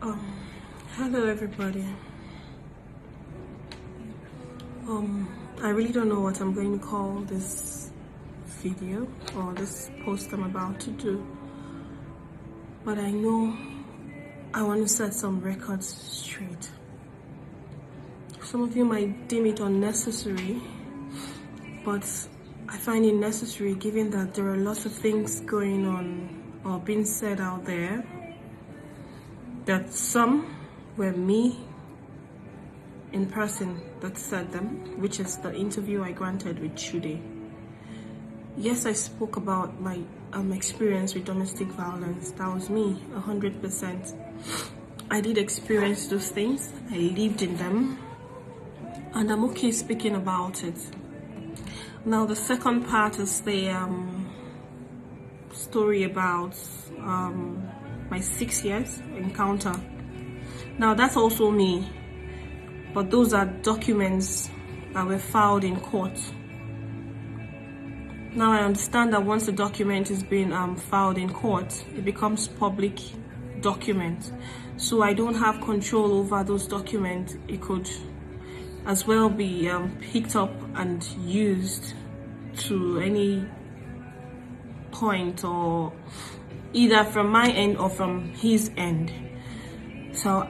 Um, Hello everybody. I really don't know what I'm going to call this video or this post I'm about to do, but I know I want to set some records straight. Some of you might deem it unnecessary, but I find it necessary given that there are lots of things going on or being said out there that some were me in person that said them, which is the interview I granted with Chude. Yes, I spoke about my experience with domestic violence. That was me, 100%. I did experience those things. I lived in them, and I'm okay speaking about it. Now, the second part is the story about my 6 years encounter. Now, that's also me, but those are documents that were filed in court. Now, I understand that once the document is being filed in court, it becomes public document. So I don't have control over those documents. It could as well be picked up and used to any point, or either from my end or from his end. So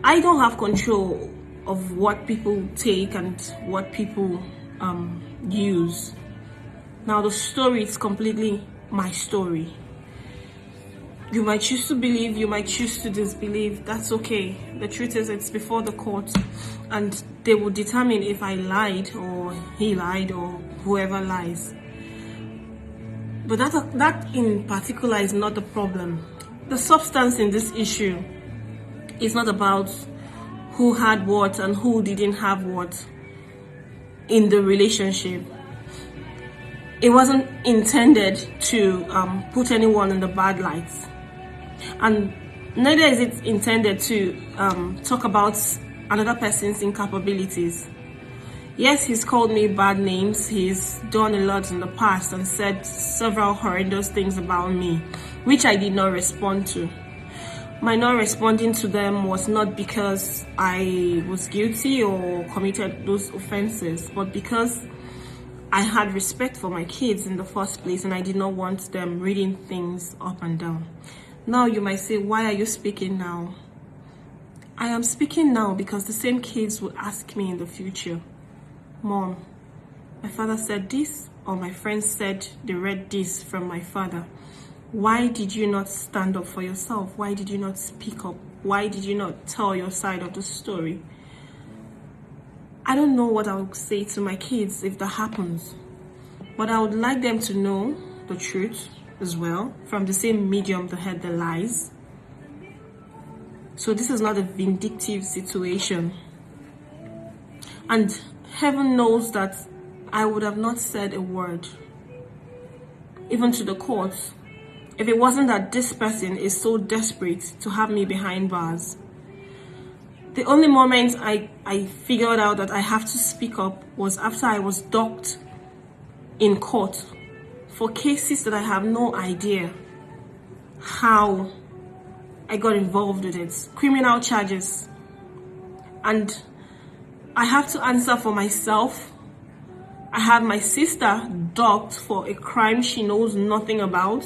I don't have control of what people take and what people use. Now, the story is completely my story. You might choose to believe, you might choose to disbelieve. That's okay. The truth is, it's before the court, and they will determine if I lied or he lied or whoever lies. But that in particular is not the problem. The substance in this issue is not about who had what and who didn't have what in the relationship. It wasn't intended to put anyone in the bad lights, and neither is it intended to talk about another person's incapabilities. Yes, he's called me bad names. He's done a lot in the past and said several horrendous things about me, which I did not respond to. My not responding to them was not because I was guilty or committed those offenses, but because I had respect for my kids in the first place, and I did not want them reading things up and down. Now you might say, why are you speaking now? I am speaking now because the same kids will ask me in the future, Mom, my father said this, or my friends said they read this from my father. Why did you not stand up for yourself? Why did you not speak up? Why did you not tell your side of the story? I don't know what I would say to my kids if that happens, but I would like them to know the truth as well from the same medium that heard the lies. So this is not a vindictive situation. And heaven knows that I would have not said a word, even to the courts, if it wasn't that this person is so desperate to have me behind bars. The only moment I figured out that I have to speak up was after I was docked in court for cases that I have no idea how I got involved with it. Criminal charges. And I have to answer for myself. I have my sister docked for a crime she knows nothing about,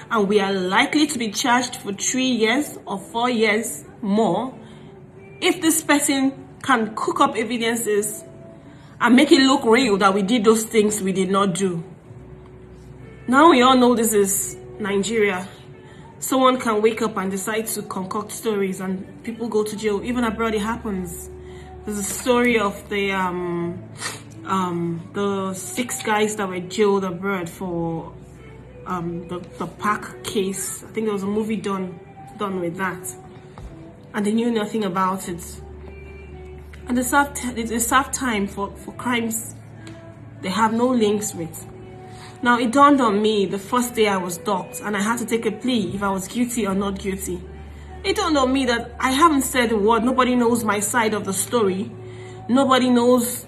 and we are likely to be charged for 3 years or 4 years more if this person can cook up evidences and make it look real that we did those things we did not do. Now we all know this is Nigeria. Someone can wake up and decide to concoct stories and people go to jail. Even abroad it happens. There's a story of the 6 guys that were jailed abroad for the park case. I think there was a movie done with that, and they knew nothing about it. And they served time for crimes they have no links with. Now it dawned on me the first day I was docked, and I had to take a plea if I was guilty or not guilty. It dawned on me that I haven't said a word. Nobody knows my side of the story. Nobody knows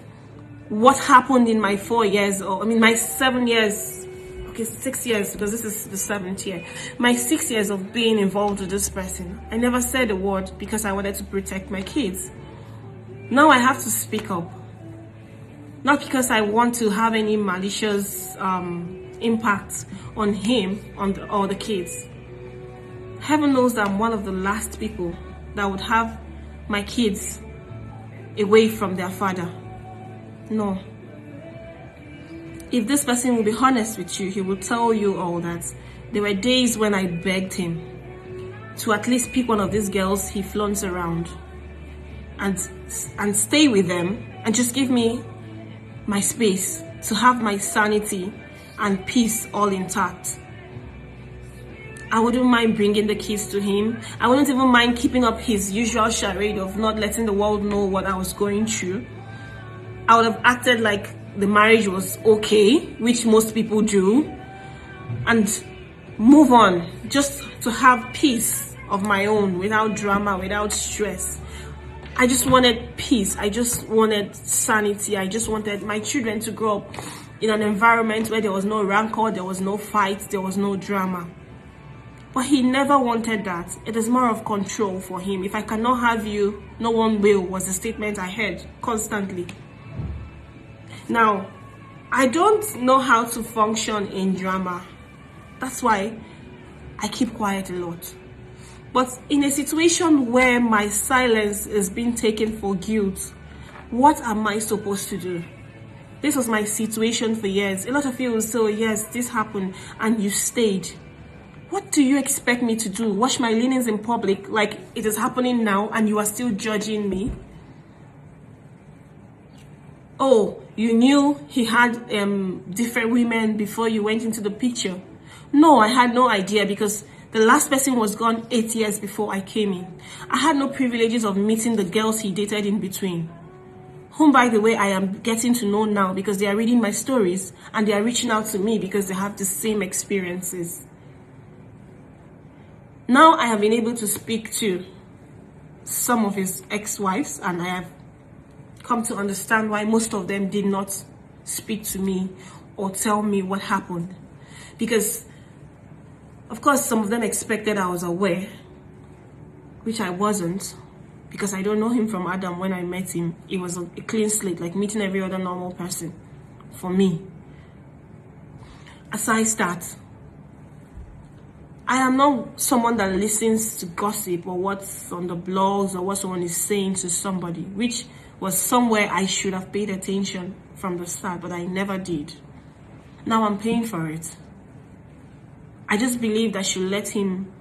what happened in my 4 years, or my 7 years okay, 6 years, because this is the 7th year. My 6 years of being involved with this person, I never said a word because I wanted to protect my kids. Now I have to speak up. Not because I want to have any malicious impact on him or the kids. Heaven knows that I'm one of the last people that would have my kids away from their father. No. If this person will be honest with you, he will tell you all that there were days when I begged him to at least pick one of these girls he flaunts around and stay with them and just give me my space to have my sanity and peace all intact. I wouldn't mind bringing the kids to him. I wouldn't even mind keeping up his usual charade of not letting the world know what I was going through. I would have acted like the marriage was okay, which most people do, and move on, just to have peace of my own, without drama, without stress. I just wanted peace. I just wanted sanity. I just wanted my children to grow up in an environment where there was no rancor, there was no fight, there was no drama. But he never wanted that. It is more of control for him. If I cannot have you, no one will, was the statement I heard constantly. Now, I don't know how to function in drama. That's why I keep quiet a lot. But in a situation where my silence is being taken for guilt, what am I supposed to do? This was my situation for years. A lot of you will say, oh, yes, this happened, and you stayed. What do you expect me to do? Wash my linens in public like it is happening now, and you are still judging me? Oh, you knew he had different women before you went into the picture. No, I had no idea, because the last person was gone 8 years before I came in. I had no privileges of meeting the girls he dated in between, whom, by the way, I am getting to know now because they are reading my stories and they are reaching out to me because they have the same experiences. Now I have been able to speak to some of his ex-wives, and I have come to understand why most of them did not speak to me or tell me what happened. Because, of course, some of them expected I was aware, which I wasn't, because I don't know him from Adam. When I met him, it was a clean slate, like meeting every other normal person for me. Aside that, I am not someone that listens to gossip or what's on the blogs or what someone is saying to somebody, which was somewhere I should have paid attention from the start, but I never did. Now I'm paying for it. I just believed I should let him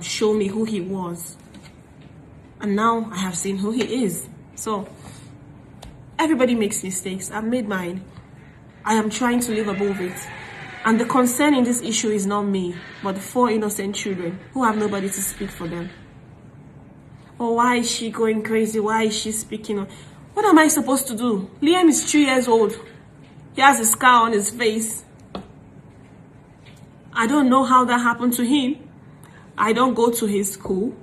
show me who he was. And now I have seen who he is. So, everybody makes mistakes. I've made mine. I am trying to live above it. And the concern in this issue is not me, but the 4 innocent children who have nobody to speak for them. Oh, why is she going crazy? Why is she speaking? What am I supposed to do? Liam is 3 years old. He has a scar on his face. I don't know how that happened to him. I don't go to his school.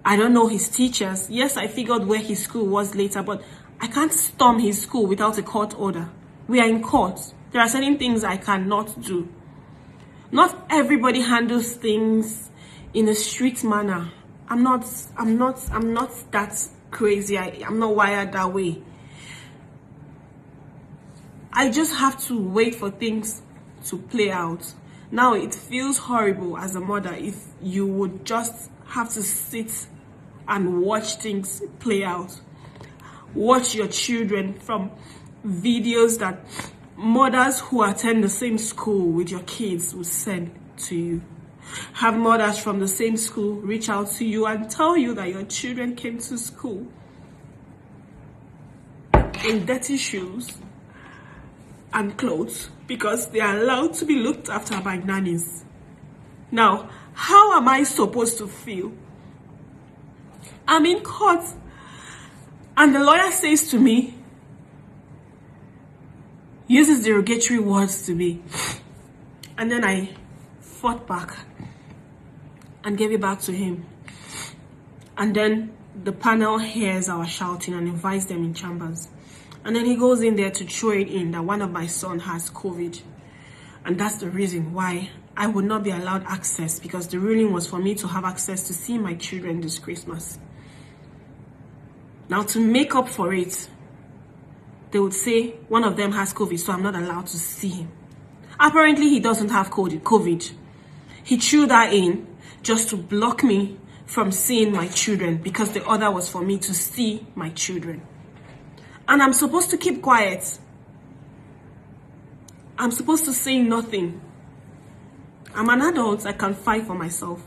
I don't know his teachers. Yes, I figured where his school was later, but I can't storm his school without a court order. We are in court. There are certain things I cannot do. Not everybody handles things in a street manner. I'm not that crazy. I'm not wired that way. I just have to wait for things to play out. Now it feels horrible as a mother if you would just have to sit and watch things play out. Watch your children from videos that mothers who attend the same school with your kids will send to you. Have mothers from the same school reach out to you and tell you that your children came to school in dirty shoes and clothes because they are allowed to be looked after by nannies. Now, how am I supposed to feel? I'm in court and the lawyer says to me, uses derogatory words to me, and then I fought back and gave it back to him. And then the panel hears our shouting and invites them in chambers. And then he goes in there to throw it in that one of my sons has COVID. And that's the reason why I would not be allowed access, because the ruling was for me to have access to see my children this Christmas. Now, to make up for it, they would say one of them has COVID, so I'm not allowed to see him. Apparently, he doesn't have COVID. He threw that in just to block me from seeing my children, because the order was for me to see my children. And I'm supposed to keep quiet. I'm supposed to say nothing. I'm an adult. I can fight for myself.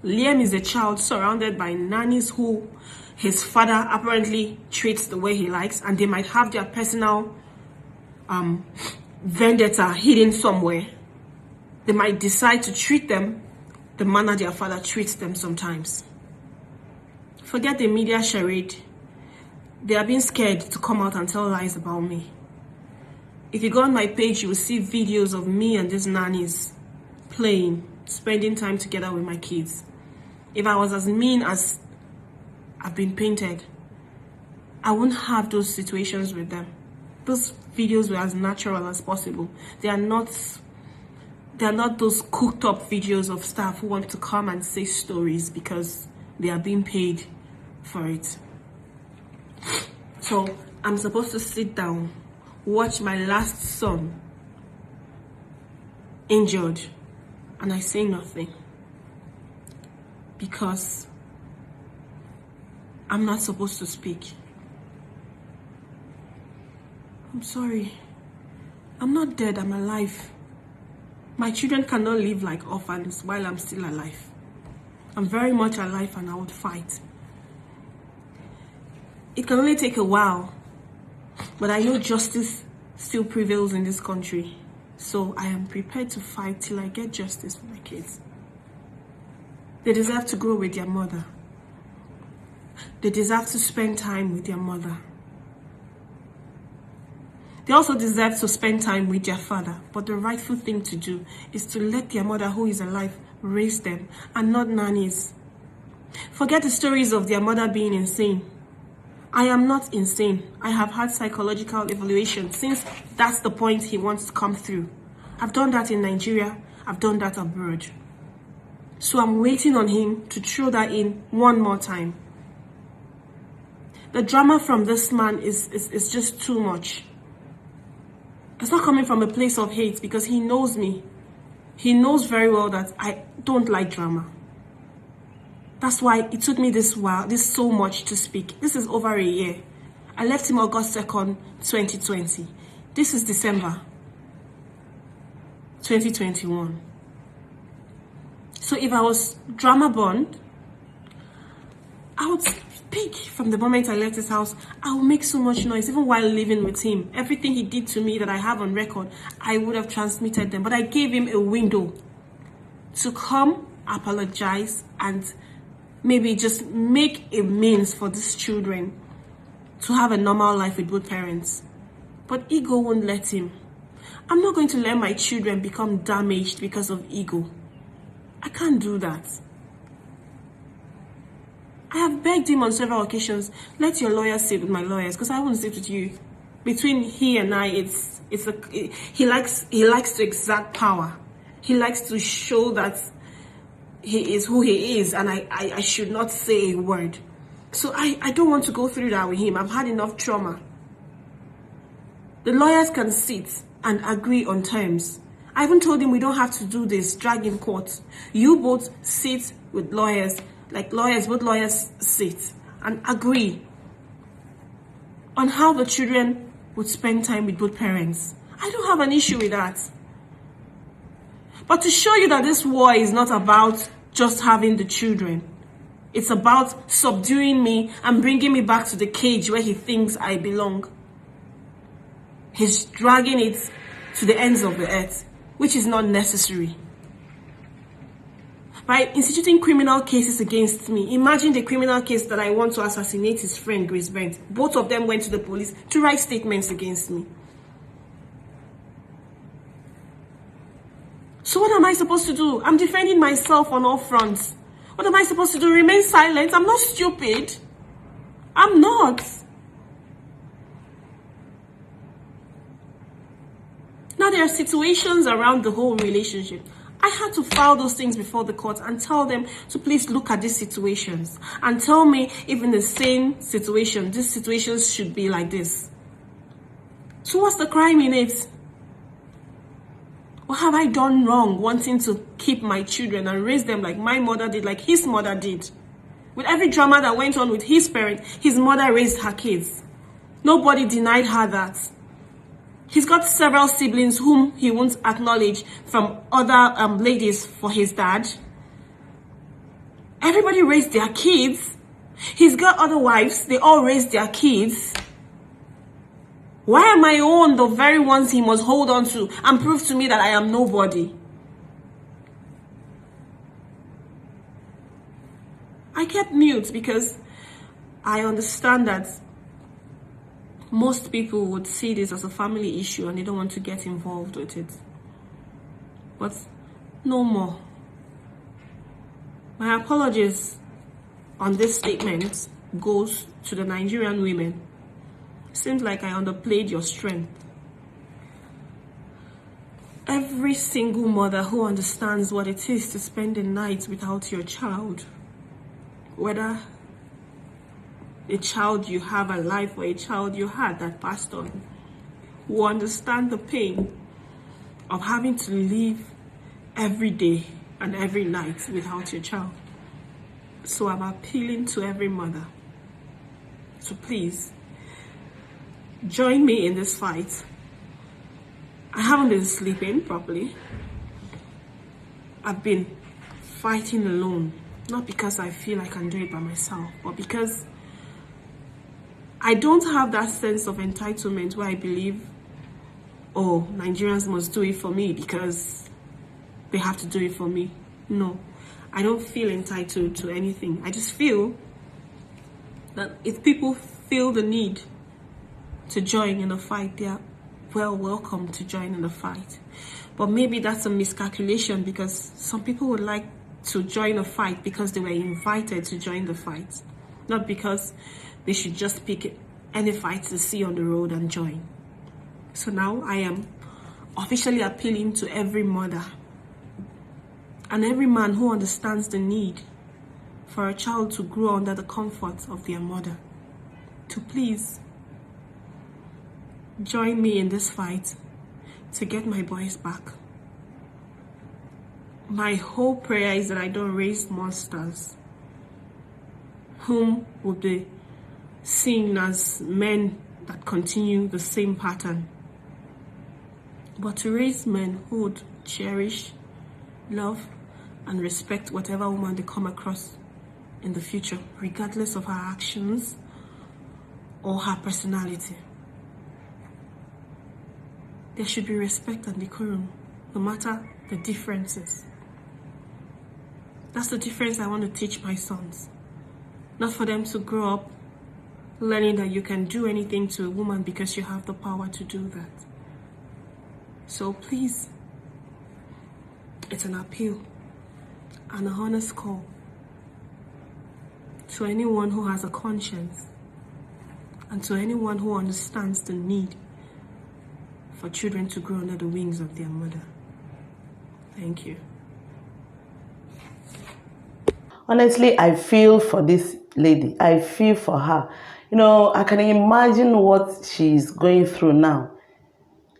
Liam is a child surrounded by nannies who his father apparently treats the way he likes, and they might have their personal vendetta hidden somewhere. They might decide to treat them the manner their father treats them sometimes. Forget the media charade. They are being scared to come out and tell lies about me. If you go on my page, you will see videos of me and these nannies playing, spending time together with my kids. If I was as mean as I've been painted, I wouldn't have those situations with them. Those videos were as natural as possible. They are not those cooked up videos of staff who want to come and say stories because they are being paid for it. So I'm supposed to sit down, watch my last son injured, and I say nothing because I'm not supposed to speak. I'm sorry. I'm not dead, I'm alive. My children cannot live like orphans while I'm still alive. I'm very much alive and I would fight. It can only take a while, but I know justice still prevails in this country. So I am prepared to fight till I get justice for my kids. They deserve to grow with their mother. They deserve to spend time with their mother. They also deserve to spend time with their father. But the rightful thing to do is to let their mother, who is alive, raise them, and not nannies. Forget the stories of their mother being insane. I am not insane. I have had psychological evaluation, since that's the point he wants to come through. I've done that in Nigeria. I've done that abroad. So I'm waiting on him to throw that in one more time. The drama from this man is just too much. It's not coming from a place of hate, because he knows me. He knows very well that I don't like drama. That's why it took me this so much to speak. This is over a year. I left him August 2nd, 2020. This is December 2021. So if I was drama born, I would speak from the moment I left his house. I would make so much noise, even while living with him. Everything he did to me that I have on record, I would have transmitted them. But I gave him a window to come, apologize, and maybe just make a means for these children to have a normal life with both parents. But ego won't let him. I'm not going to let my children become damaged because of ego. I can't do that. I have begged him on several occasions, let your lawyers sit with my lawyers, because I won't sit with you. Between he and I, he likes to exert power. He likes to show that he is who he is, and I should not say a word. So I don't want to go through that with him. I've had enough trauma. The lawyers can sit and agree on terms. I even told him we don't have to do this, drag in court. You both sit with lawyers, like lawyers, both lawyers sit and agree on how the children would spend time with both parents. I don't have an issue with that. But to show you that this war is not about just having the children. It's about subduing me and bringing me back to the cage where he thinks I belong. He's dragging it to the ends of the earth, which is not necessary. By instituting criminal cases against me, imagine the criminal case that I want to assassinate his friend, Grace Brent. Both of them went to the police to write statements against me. So what am I supposed to do? I'm defending myself on all fronts. What am I supposed to do? Remain silent? I'm not stupid. I'm not. Now there are situations around the whole relationship. I had to file those things before the court and tell them to please look at these situations and tell me if in the same situation, these situations should be like this. So what's the crime in it? What have I done wrong wanting to keep my children and raise them like my mother did, like his mother did? With every drama that went on with his parent, his mother raised her kids. Nobody denied her that. He's got several siblings whom he won't acknowledge from other ladies for his dad. Everybody raised their kids. He's got other wives. They all raised their kids. Why am I on the very ones he must hold on to and prove to me that I am nobody? I kept mute because I understand that most people would see this as a family issue and they don't want to get involved with it. But no more. My apologies on this statement goes to the Nigerian women. Seems like I underplayed your strength. Every single mother who understands what it is to spend the night without your child, whether a child you have alive or a child you had that passed on, will understand the pain of having to live every day and every night without your child. So I'm appealing to every mother to please join me in this fight. I haven't been sleeping properly. I've been fighting alone, not because I feel I can do it by myself, but because I don't have that sense of entitlement where I believe, oh, Nigerians must do it for me because they have to do it for me. No, I don't feel entitled to anything. I just feel that if people feel the need to join in a fight, they are welcome to join in the fight. But maybe that's a miscalculation because some people would like to join a fight because they were invited to join the fight, not because they should just pick any fight to see on the road and join. So now I am officially appealing to every mother and every man who understands the need for a child to grow under the comfort of their mother to please join me in this fight to get my boys back. My whole prayer is that I don't raise monsters whom will be seen as men that continue the same pattern, but to raise men who would cherish, love, and respect whatever woman they come across in the future, regardless of her actions or her personality. There should be respect and decorum, no matter the differences. That's the difference I want to teach my sons. Not for them to grow up learning that you can do anything to a woman because you have the power to do that. So please, it's an appeal and a honest call to anyone who has a conscience and to anyone who understands the need for children to grow under the wings of their mother. Thank you. Honestly, I feel for this lady. I feel for her. I can imagine what she's going through now.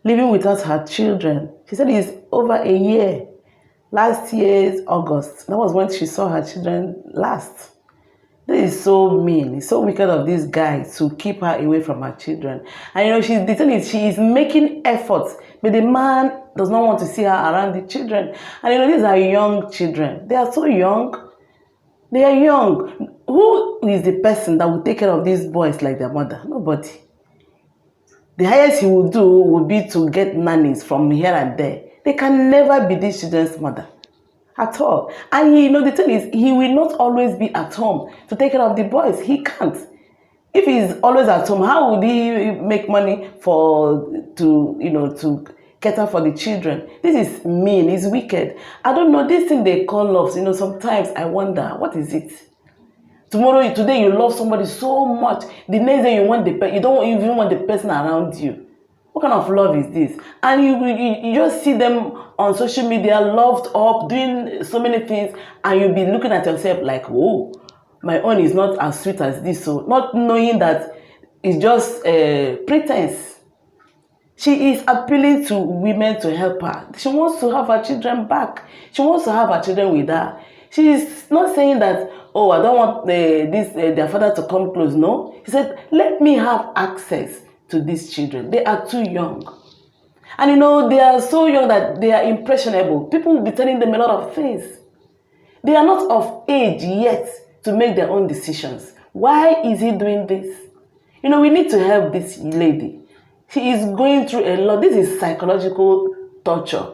Living without her children. She said it's over a year. Last year's August. That was when she saw her children last. This is so mean. It's so wicked of this guy to keep her away from her children. And the thing is, she is making efforts, but the man does not want to see her around the children. And these are young children. They are so young. They are young. Who is the person that will take care of these boys like their mother? Nobody. The highest he will do will be to get nannies from here and there. They can never be these children's mother. At all. And the thing is, he will not always be at home to take care of the boys. He can't. If he's always at home, how would he make money to cater for the children? This is mean. It's wicked. I don't know. This thing they call love. Sometimes I wonder, what is it? Today you love somebody so much. The next day you don't even want the person around you. What kind of love is this? And you just see them on social media, loved up, doing so many things, and you'll be looking at yourself like, whoa, my own is not as sweet as this. So not knowing that it's just pretense. She is appealing to women to help her. She wants to have her children back. She wants to have her children with her. She is not saying that, oh, I don't want their father to come close. No. She said, let me have access to these children. They are too young. And you know, they are so young that they are impressionable. People will be telling them a lot of things. They are not of age yet to make their own decisions. Why is he doing this? You know, we need to help this lady. She is going through a lot. This is psychological torture,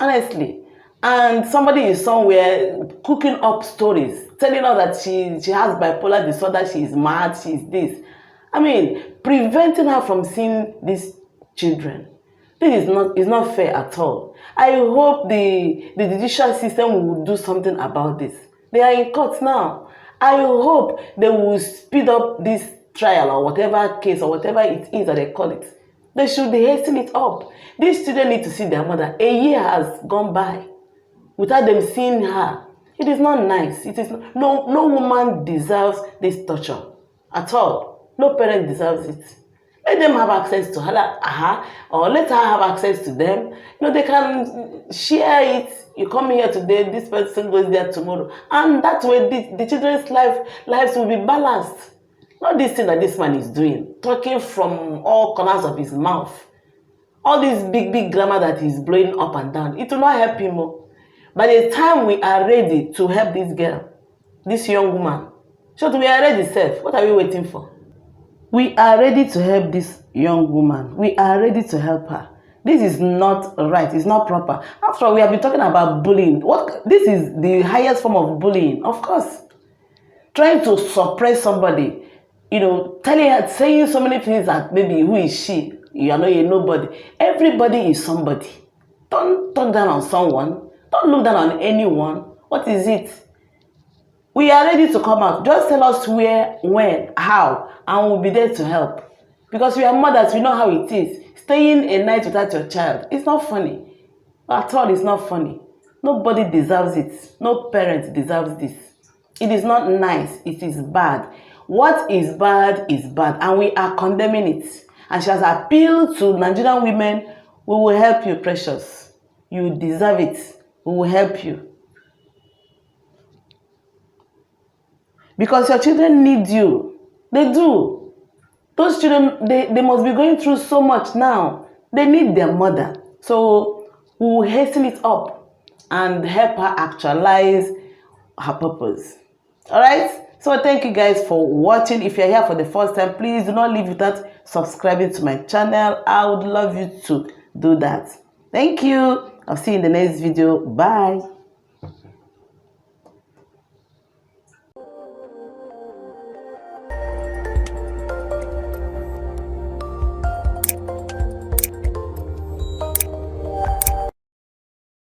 honestly. And somebody is somewhere cooking up stories, telling her that she has bipolar disorder, she is mad, she is this. I mean, preventing her from seeing these children. This is not fair at all. I hope the judicial system will do something about this. They are in court now. I hope they will speed up this trial or whatever case or whatever it is that they call it. They should hasten it up. These children need to see their mother. A year has gone by without them seeing her. It is not nice. It is not, no woman deserves this torture at all. No parent deserves it. Let them have access to her, or let her have access to them. You know, they can share it. You come here today, this person goes there tomorrow. And that way the children's lives will be balanced. Not this thing that this man is doing, talking from all corners of his mouth. All this big grammar that he's blowing up and down, it will not help him more. By the time we are ready to help this girl, this young woman, so we are ready, self. What are we waiting for? We are ready to help this young woman. We are ready to help her. This is not right. It's not proper. After all, we have been talking about bullying. This is the highest form of bullying, of course. Trying to suppress somebody. You know, saying so many things that maybe who is she? You know, you're nobody. Everybody is somebody. Don't talk down on someone. Don't look down on anyone. What is it? We are ready to come out. Just tell us where, when, how, and we'll be there to help. Because we are mothers, we know how it is. Staying a night without your child, it's not funny. At all, it's not funny. Nobody deserves it. No parent deserves this. It is not nice. It is bad. What is bad, and we are condemning it. And she has appealed to Nigerian women. We will help you, precious. You deserve it. We will help you. Because your children need you. They do. Those children, they must be going through so much now. They need their mother. So we will hasten it up and help her actualize her purpose. Alright? So thank you guys for watching. If you're here for the first time, please do not leave without subscribing to my channel. I would love you to do that. Thank you. I'll see you in the next video. Bye.